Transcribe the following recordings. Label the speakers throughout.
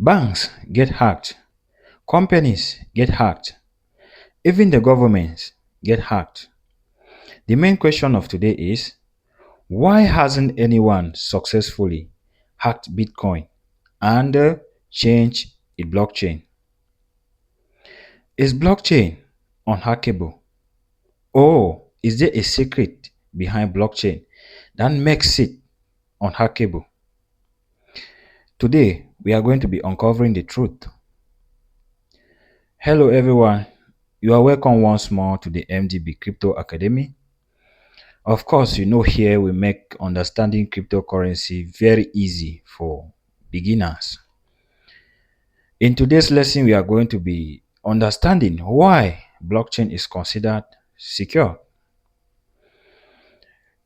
Speaker 1: Banks get hacked, companies get hacked, even the governments get hacked. The main question of today is, why hasn't anyone successfully hacked Bitcoin and changed its blockchain? Is blockchain unhackable? Or is there a secret behind blockchain that makes it unhackable? Today, we are going to be uncovering the truth. Hello everyone, you are welcome once more to the MDB Crypto Academy. Of course, you know here we make understanding cryptocurrency very easy for beginners. In today's lesson, we are going to be understanding why blockchain is considered secure.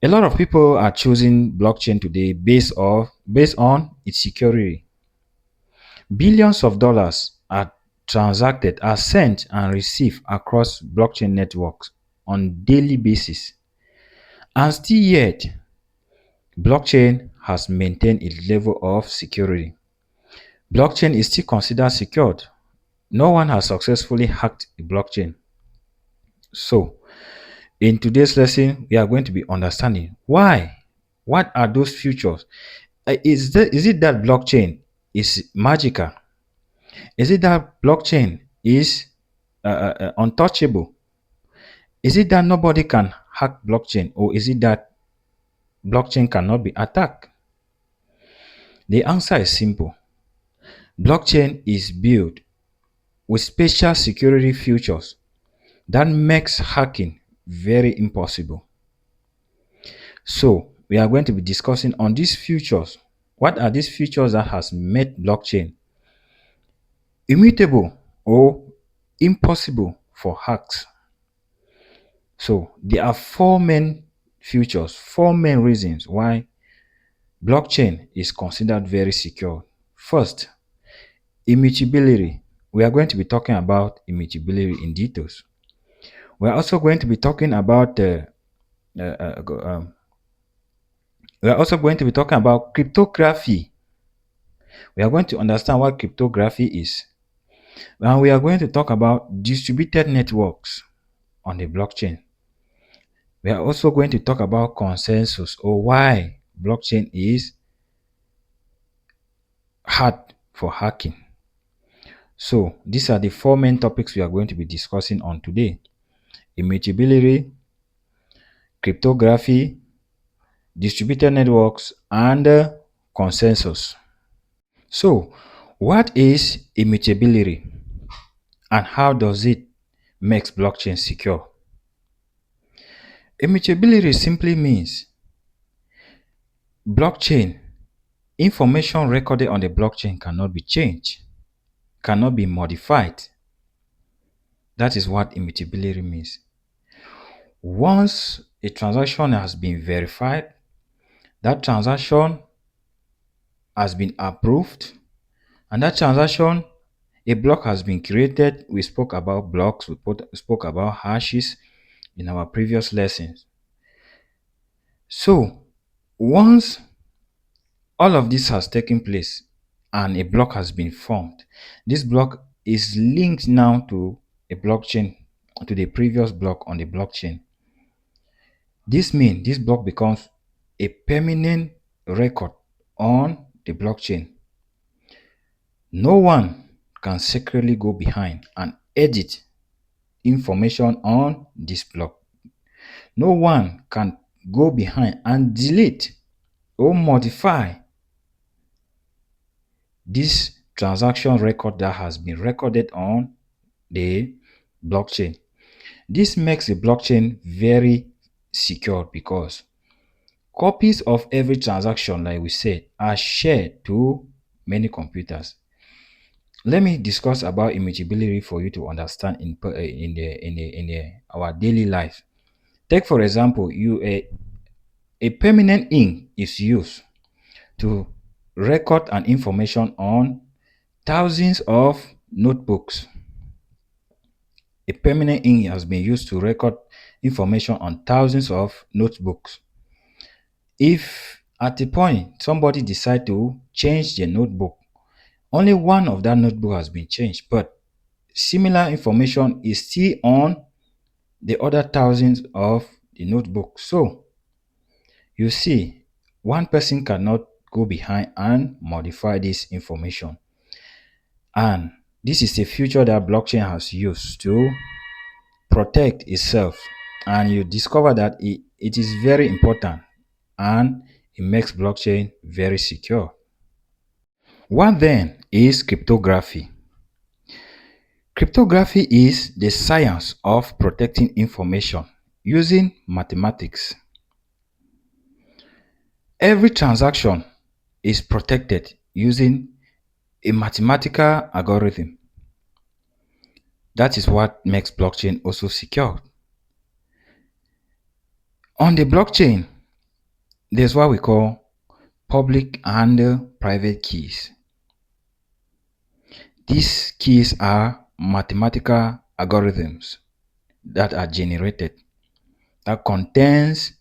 Speaker 1: A lot of people are choosing blockchain today based on its security. Billions of dollars are transacted, are sent and received across blockchain networks on daily basis. And still yet, blockchain has maintained its level of security. Blockchain is still considered secured. No one has successfully hacked a blockchain. So, in today's lesson, we are going to be understanding why. What are those features? Is it that blockchain is magical? Is it that blockchain is untouchable? Is it that nobody can hack blockchain, or is it that blockchain cannot be attacked? The answer is simple. Blockchain is built with special security features that makes hacking very impossible. So we are going to be discussing on these features. What are these features that has made blockchain immutable or impossible for hacks? So there are four main features, four main reasons why blockchain is considered very secure. First, immutability. We are going to be talking about immutability in details. We are also going to be talking about uh, uh, um, we are also going to be talking about cryptography. We are going to understand what cryptography is. And we are going to talk about distributed networks on the blockchain. We are also going to talk about consensus, or why blockchain is hard for hacking. So these are the four main topics we are going to be discussing on today: immutability, cryptography, distributed networks, and consensus. So what is immutability and how does it make blockchain secure? Immutability simply means blockchain information recorded on the blockchain cannot be changed, cannot be modified. That is what immutability means. Once a transaction has been verified, that transaction has been approved, and that transaction, a block has been created. We spoke about blocks, spoke about hashes in our previous lessons. So once all of this has taken place and a block has been formed, this block is linked now to a blockchain, to the previous block on the blockchain. This means this block becomes a permanent record on the blockchain. No one can secretly go behind and edit information on this block. No one can go behind and delete or modify this transaction record that has been recorded on the blockchain. This makes the blockchain very secure because copies of every transaction, like we said, are shared to many computers. Let me discuss about immutability for you to understand in our daily life. Take for example, a permanent ink is used to record an information on thousands of notebooks. A permanent ink has been used to record information on thousands of notebooks. If at a point somebody decide to change the notebook Only one of that notebook has been changed, but similar information is still on the other thousands of the notebook. So you see, one person cannot go behind and modify this information. And this is a feature that blockchain has used to protect itself. And you discover that it is very important and it makes blockchain very secure. What then is cryptography? Cryptography is the science of protecting information using mathematics. Every transaction is protected using a mathematical algorithm. That is what makes blockchain also secure. On the blockchain, there's what we call public and private keys. These keys are mathematical algorithms that are generated that contains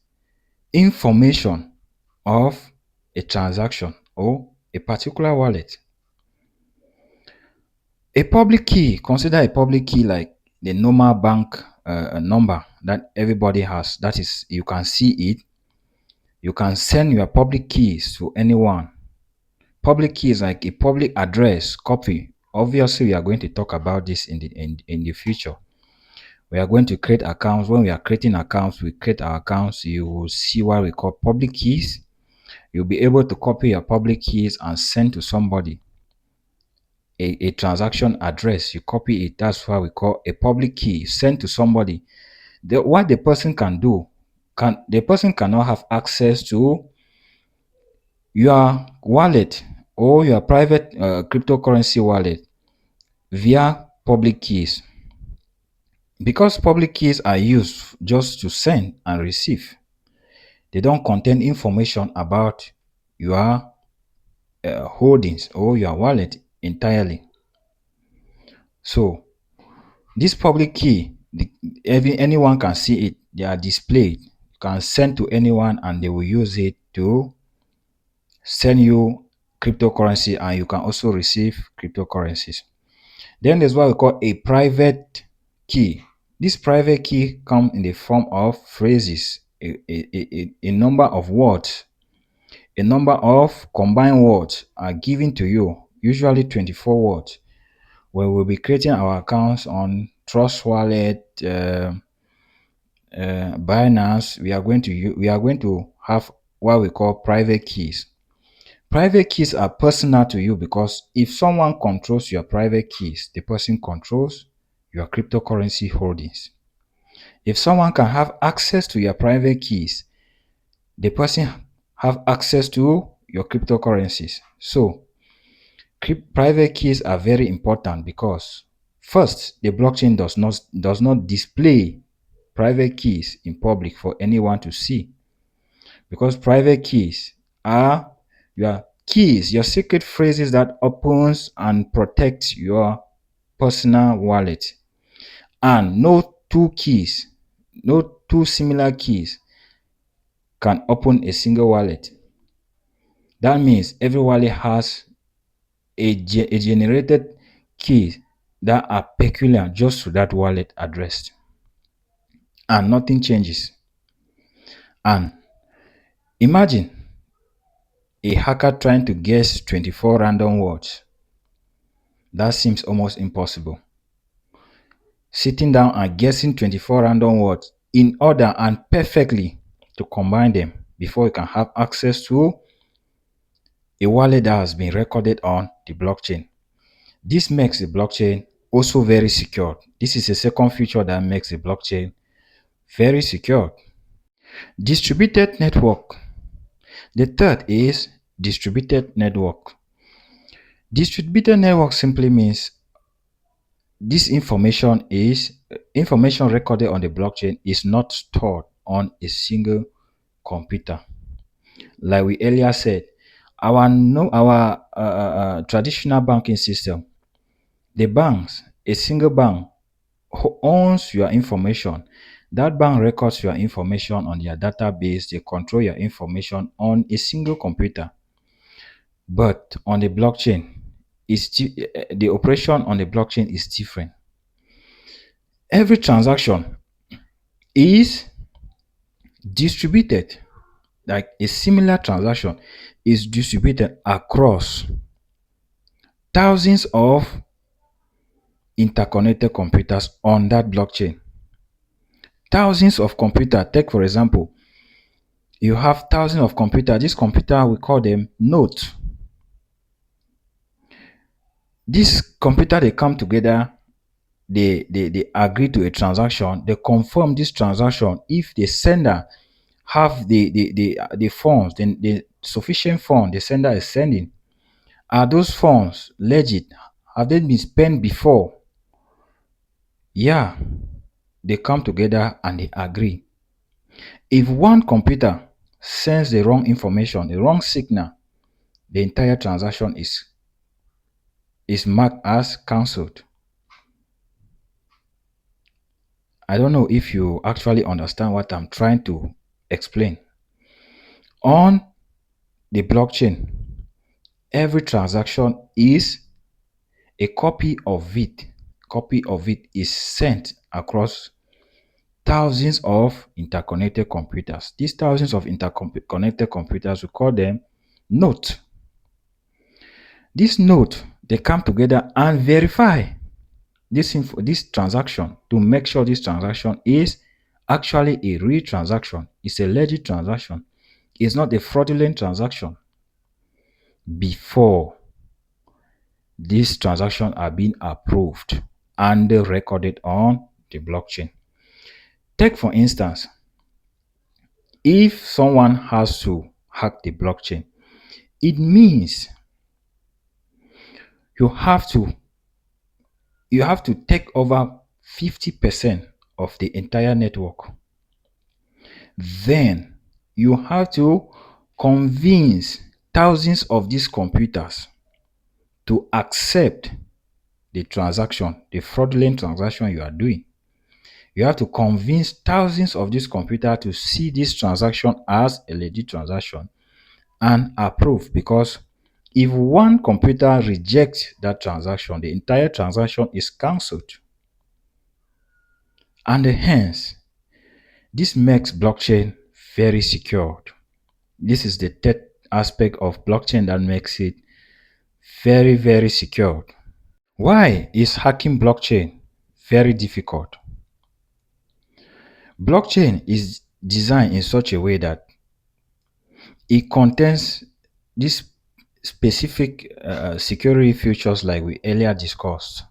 Speaker 1: information of a transaction or a particular wallet. A public key, consider a public key like the normal bank number that everybody has. That is, you can see it. You can send your public keys to anyone. Public key is like a public address copy. Obviously, we are going to talk about this in the future. We are going to create accounts. When we are creating accounts, we create our accounts. You will see what we call public keys. You'll be able to copy your public keys and send to somebody a transaction address. You copy it. That's what we call a public key. Send to somebody. What the person can do, the person cannot have access to your wallet or your private cryptocurrency wallet via public keys. Because public keys are used just to send and receive, they don't contain information about your holdings or your wallet entirely. So this public key, anyone can see it. They are displayed. You can send to anyone and they will use it to send you cryptocurrency, and you can also receive cryptocurrencies. Then there's what we call a private key. This private key comes in the form of phrases, a number of words. A number of combined words are given to you, usually 24 words, where we'll be creating our accounts on Trust Wallet, Binance. We are going to have what we call private keys. Private keys are personal to you because if someone controls your private keys, the person controls your cryptocurrency holdings. If someone can have access to your private keys, the person have access to your cryptocurrencies. So private keys are very important because first, the blockchain does not display private keys in public for anyone to see, because private keys are your keys, your secret phrases that opens and protects your personal wallet. And no two similar keys can open a single wallet. That means every wallet has a generated keys that are peculiar just to that wallet address, and nothing changes. And imagine a hacker trying to guess 24 random words. That seems almost impossible. Sitting down and guessing 24 random words in order and perfectly to combine them before you can have access to a wallet that has been recorded on the blockchain. This makes the blockchain also very secure. This is a second feature that makes the blockchain very secure. Distributed network. The third is distributed network. Distributed network simply means this information recorded on the blockchain is not stored on a single computer. Like we earlier said, our no our traditional banking system, the banks, a single bank owns your information. That bank records your information on their database. They control your information on a single computer. But on the blockchain, the operation on the blockchain is different. Every transaction is distributed, like a similar transaction is distributed across thousands of interconnected computers on that blockchain. Thousands of computers. Take for example, you have thousands of computers. This computer, we call them nodes. This computer, they come together, they agree to a transaction, they confirm this transaction. If the sender have the funds, then the sufficient fund the sender is sending, are those funds legit? Have they been spent before? Yeah, they come together and they agree. If one computer sends the wrong information, the wrong signal, the entire transaction is marked as cancelled. I don't know if you actually understand what I'm trying to explain. On the blockchain, every transaction is a copy of it. Copy of it is sent across thousands of interconnected computers. These thousands of interconnected computers, we call them nodes. This node, they come together and verify this transaction to make sure this transaction is actually a real transaction. It's a legit transaction. It's not a fraudulent transaction. Before these transactions are being approved and recorded on the blockchain. Take for instance, if someone has to hack the blockchain, it means you have to take over 50% of the entire network. Then you have to convince thousands of these computers to accept the transaction, the fraudulent transaction you are doing. You have to convince thousands of these computers to see this transaction as a legit transaction and approve, because if one computer rejects that transaction, the entire transaction is cancelled. And hence, this makes blockchain very secured. This is the third aspect of blockchain that makes it very, very secured. Why is hacking blockchain very difficult? Blockchain is designed in such a way that it contains these specific security features like we earlier discussed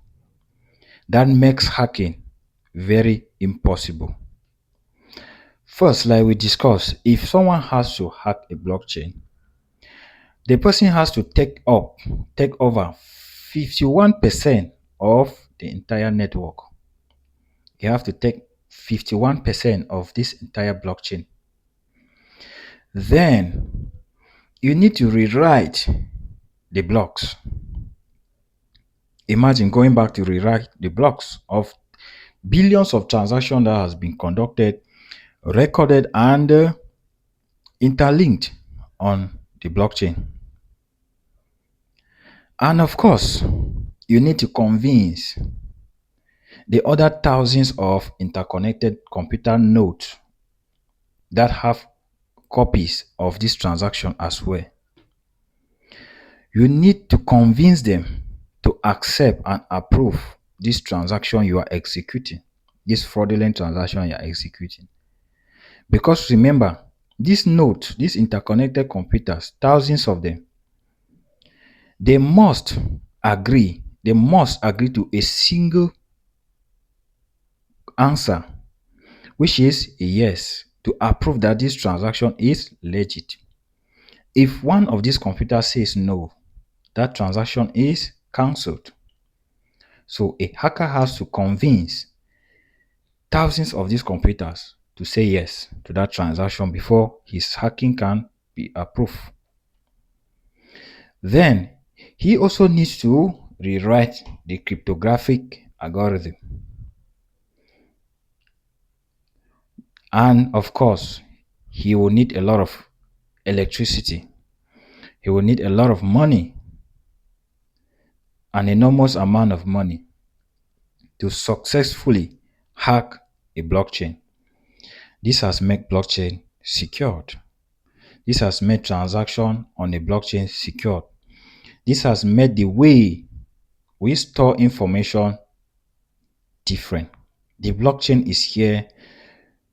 Speaker 1: that makes hacking very impossible. First, like we discussed, if someone has to hack a blockchain, the person has to take over 51% of the entire network. You have to take 51% of this entire blockchain. Then you need to rewrite the blocks. Imagine going back to rewrite the blocks of billions of transactions that has been conducted, recorded, and interlinked on the blockchain. And of course, you need to convince the other thousands of interconnected computer nodes that have copies of this transaction as well. You need to convince them to accept and approve this transaction you are executing, this fraudulent transaction you are executing. Because remember, these nodes, these interconnected computers, thousands of them, they must agree to a single answer, which is a yes, to approve that this transaction is legit. If one of these computers says no, that transaction is cancelled. So a hacker has to convince thousands of these computers to say yes to that transaction before his hacking can be approved. Then he also needs to rewrite the cryptographic algorithm. And of course, he will need a lot of electricity. He will need a lot of money an enormous amount of money to successfully hack a blockchain. This has made blockchain secured. This has made transaction on a blockchain secured. This has made the way we store information different. The blockchain is here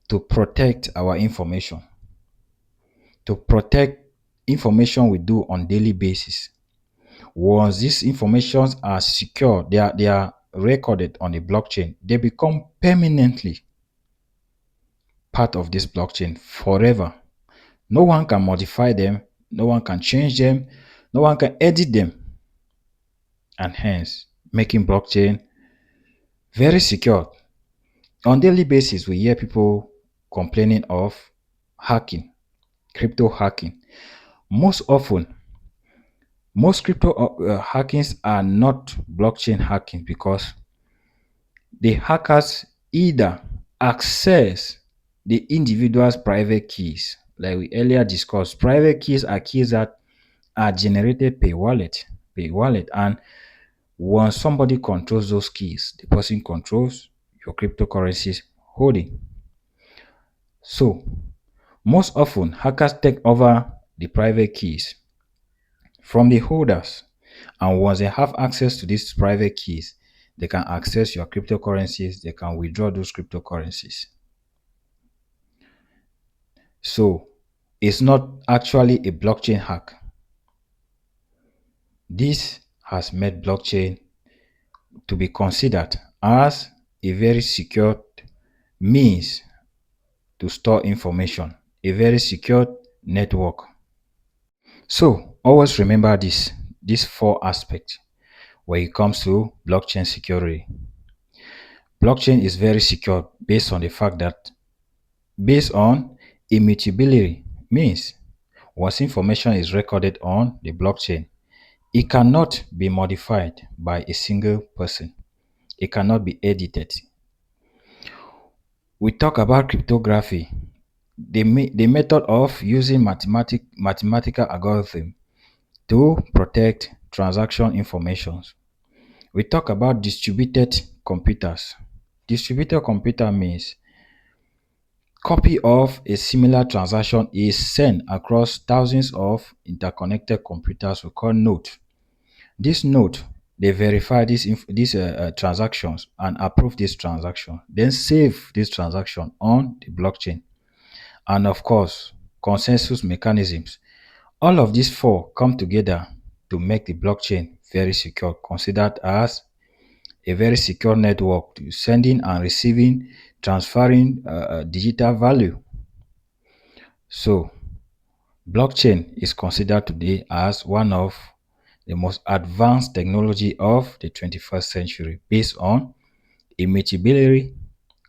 Speaker 1: to protect our information, to protect information we do on daily basis. Once these informations are secure, they are recorded on the blockchain, they become permanently part of this blockchain forever. No one can modify them, no one can change them, no one can edit them, and hence making blockchain very secure. On daily basis, we hear people complaining of hacking, crypto hacking. Most often, most crypto hackings are not blockchain hacking because the hackers either access the individual's private keys, like we earlier discussed. Private keys are keys that are generated per wallet, and once somebody controls those keys, the person controls your cryptocurrencies holding. So most often, hackers take over the private keys from the holders, and once they have access to these private keys, they can access your cryptocurrencies, they can withdraw those cryptocurrencies. So it's not actually a blockchain hack. This has made blockchain to be considered as a very secure means to store information, a very secure network. So always remember these four aspects when it comes to blockchain security. Blockchain is very secure based on the fact that based on immutability means once information is recorded on the blockchain, it cannot be modified by a single person. It cannot be edited. We talk about cryptography, the method of using mathematical algorithm to protect transaction information. We talk about distributed computers. Distributed computer means copy of a similar transaction is sent across thousands of interconnected computers we call node. This node, they verify these transactions and approve this transaction, then save this transaction on the blockchain. And of course, consensus mechanisms. All of these four come together to make the blockchain very secure, considered as a very secure network to sending and receiving, transferring digital value. So, blockchain is considered today as one of the most advanced technology of the 21st century based on immutability,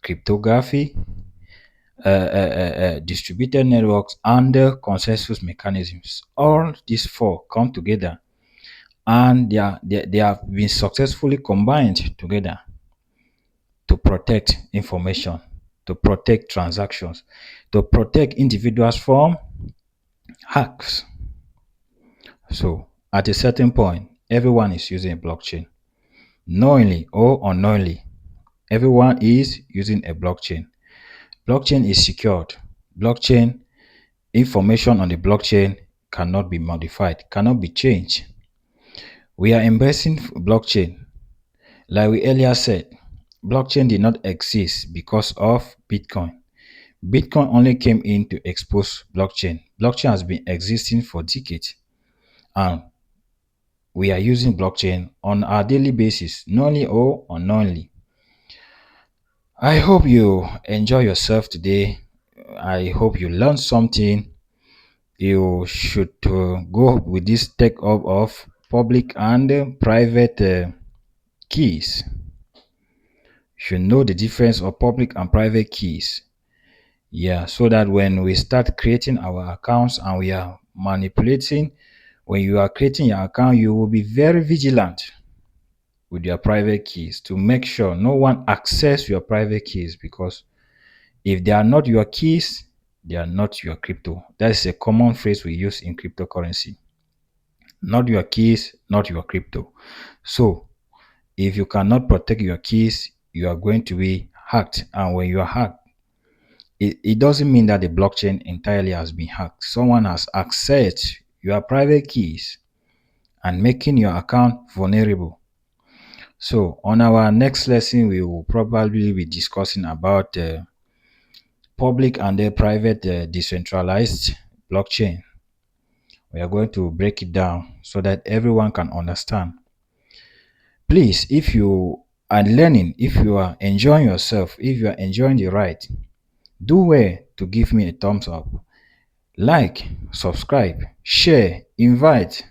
Speaker 1: cryptography, distributed networks, and consensus mechanisms. All these four come together and they have been successfully combined together to protect information, to protect transactions, to protect individuals from hacks. So at a certain point, everyone is using a blockchain. Knowingly or unknowingly, everyone is using a blockchain. Blockchain is secured. Blockchain information on the blockchain cannot be modified, cannot be changed. We are embracing blockchain. Like we earlier said, blockchain did not exist because of Bitcoin. Bitcoin only came in to expose blockchain. Blockchain has been existing for decades, and we are using blockchain on our daily basis, knowingly or unknowingly. I hope you enjoy yourself today. I hope you learned something. You should go with this take up of public and private keys. You should know the difference of public and private keys. Yeah, so that when we start creating our accounts and we are manipulating, when you are creating your account, you will be very vigilant with your private keys to make sure no one access your private keys, because if they are not your keys, they are not your crypto. That is a common phrase we use in cryptocurrency. not your keys, not your crypto. So if you cannot protect your keys, you are going to be hacked. And when you are hacked, it doesn't mean that the blockchain entirely has been hacked. Someone has accessed your private keys and making your account vulnerable. So on our next lesson, we will probably be discussing about public and the private decentralized blockchain. We are going to break it down so that everyone can understand. Please, if you are learning, if you are enjoying yourself, if you are enjoying the ride, do well to give me a thumbs up. Like, subscribe, share, invite.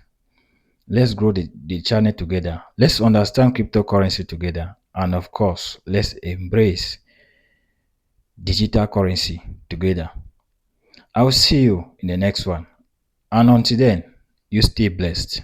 Speaker 1: Let's grow the channel together. Let's understand cryptocurrency together. And of course, let's embrace digital currency together. I will see you in the next one. And until then, you stay blessed.